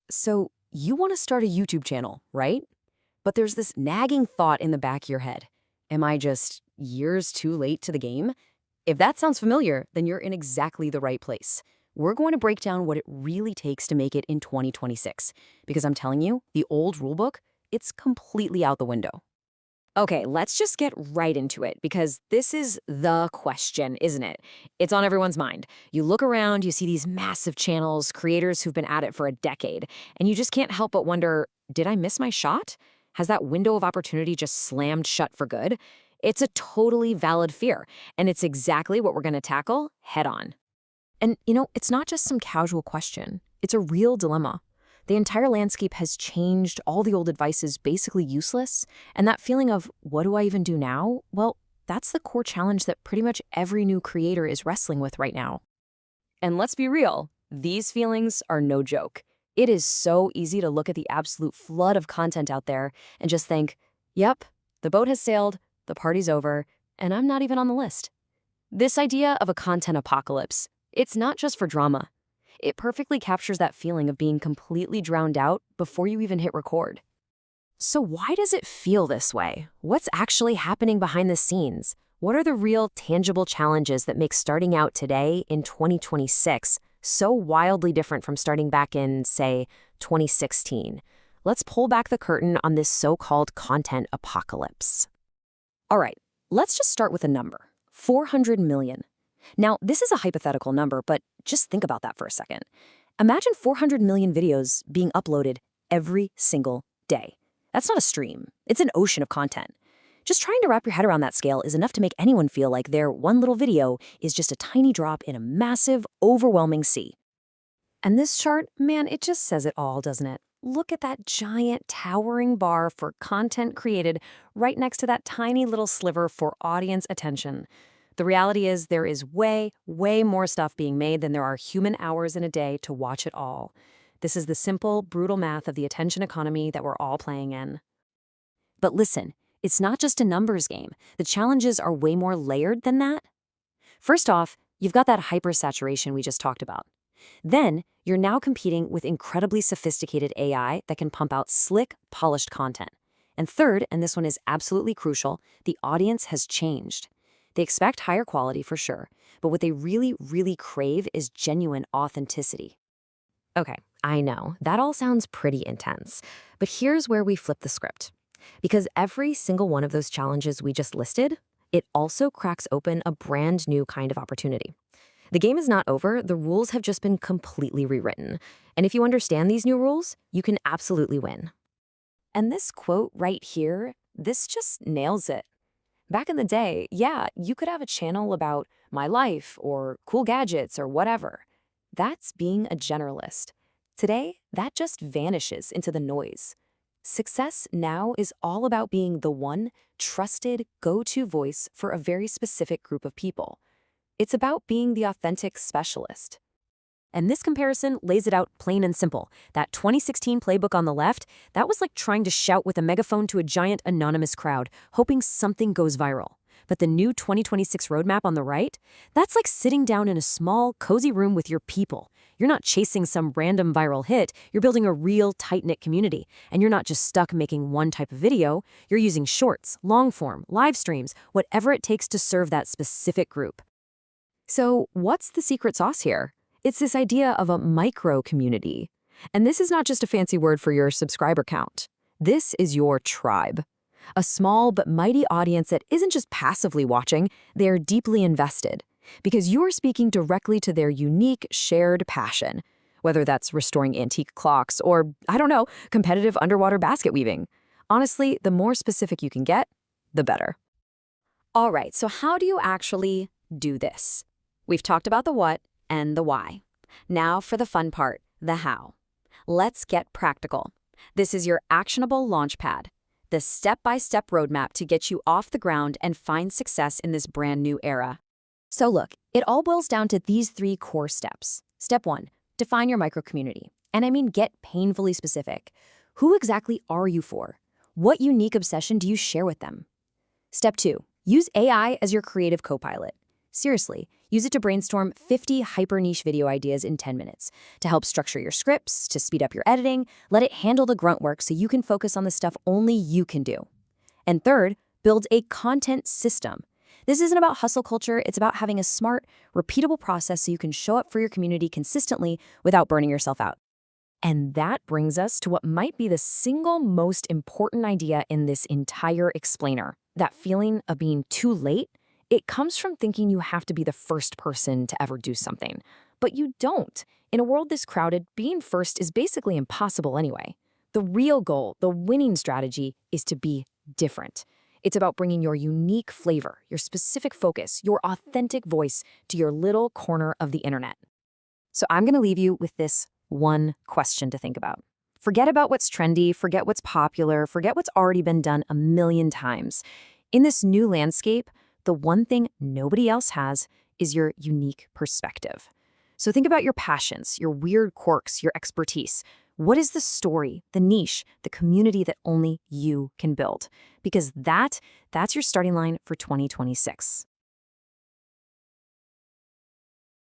So you want to start a YouTube channel, right? But there's this nagging thought in the back of your head. Am I just years too late to the game? If that sounds familiar, then you're in exactly the right place. We're going to break down what it really takes to make it in 2026. Because I'm telling you, the old rulebook, it's completely out the window. Okay, let's just get right into it because this is the question, isn't it? It's on everyone's mind. You look around, you see these massive channels, creators who've been at it for a decade, and you just can't help but wonder, did I miss my shot? Has that window of opportunity just slammed shut for good? It's a totally valid fear, and it's exactly what we're going to tackle head on. And, it's not just some casual question. It's a real dilemma. The entire landscape has changed, all the old advice is basically useless, and that feeling of, what do I even do now? Well, that's the core challenge that pretty much every new creator is wrestling with right now. And let's be real, these feelings are no joke. It is so easy to look at the absolute flood of content out there and just think, yep, the boat has sailed, the party's over, and I'm not even on the list. This idea of a content apocalypse, it's not just for drama. It perfectly captures that feeling of being completely drowned out before you even hit record. So why does it feel this way? What's actually happening behind the scenes? What are the real tangible challenges that make starting out today in 2026 so wildly different from starting back in, say, 2016? Let's pull back the curtain on this so-called content apocalypse. All right, let's just start with a number, 400 million. Now, this is a hypothetical number, but just think about that for a second. Imagine 400 million videos being uploaded every single day. That's not a stream. It's an ocean of content. Just trying to wrap your head around that scale is enough to make anyone feel like their one little video is just a tiny drop in a massive, overwhelming sea. And this chart, man, it just says it all, doesn't it? Look at that giant, towering bar for content created right next to that tiny little sliver for audience attention. The reality is there is way, way more stuff being made than there are human hours in a day to watch it all. This is the simple, brutal math of the attention economy that we're all playing in. But listen, it's not just a numbers game. The challenges are way more layered than that. First off, you've got that hypersaturation we just talked about. Then, you're now competing with incredibly sophisticated AI that can pump out slick, polished content. And third, and this one is absolutely crucial, the audience has changed. They expect higher quality for sure, but what they really, really crave is genuine authenticity. Okay, I know, that all sounds pretty intense, but here's where we flip the script. Because every single one of those challenges we just listed, it also cracks open a brand new kind of opportunity. The game is not over, the rules have just been completely rewritten. And if you understand these new rules, you can absolutely win. And this quote right here, this just nails it. Back in the day, yeah, you could have a channel about my life or cool gadgets or whatever. That's being a generalist. Today, that just vanishes into the noise. Success now is all about being the one trusted go-to voice for a very specific group of people. It's about being the authentic specialist. And this comparison lays it out plain and simple. That 2016 playbook on the left, that was like trying to shout with a megaphone to a giant anonymous crowd, hoping something goes viral. But the new 2026 roadmap on the right, that's like sitting down in a small, cozy room with your people. You're not chasing some random viral hit, you're building a real, tight-knit community. And you're not just stuck making one type of video, you're using shorts, long-form, live streams, whatever it takes to serve that specific group. So what's the secret sauce here? It's this idea of a micro-community. And this is not just a fancy word for your subscriber count. This is your tribe. A small but mighty audience that isn't just passively watching, they're deeply invested. Because you're speaking directly to their unique, shared passion. Whether that's restoring antique clocks or, I don't know, competitive underwater basket weaving. Honestly, the more specific you can get, the better. All right, so how do you actually do this? We've talked about the what and the why. Now for the fun part, the how. Let's get practical. This is your actionable launchpad, the step-by-step roadmap to get you off the ground and find success in this brand new era. So look, it all boils down to these 3 core steps. Step 1, define your micro-community. And I mean get painfully specific. Who exactly are you for? What unique obsession do you share with them? Step 2, use AI as your creative co-pilot. Seriously, use it to brainstorm 50 hyper-niche video ideas in 10 minutes, to help structure your scripts, to speed up your editing. Let it handle the grunt work so you can focus on the stuff only you can do. And third, build a content system. This isn't about hustle culture, it's about having a smart, repeatable process so you can show up for your community consistently without burning yourself out. And that brings us to what might be the single most important idea in this entire explainer. That feeling of being too late, it comes from thinking you have to be the first person to ever do something. But you don't. In a world this crowded, being first is basically impossible anyway. The real goal, the winning strategy, is to be different. It's about bringing your unique flavor, your specific focus, your authentic voice to your little corner of the internet. So I'm going to leave you with this one question to think about. Forget about what's trendy, forget what's popular, forget what's already been done a million times. In this new landscape, the one thing nobody else has is your unique perspective. So think about your passions, your weird quirks, your expertise. What is the story, the niche, the community that only you can build? Because that's your starting line for 2026.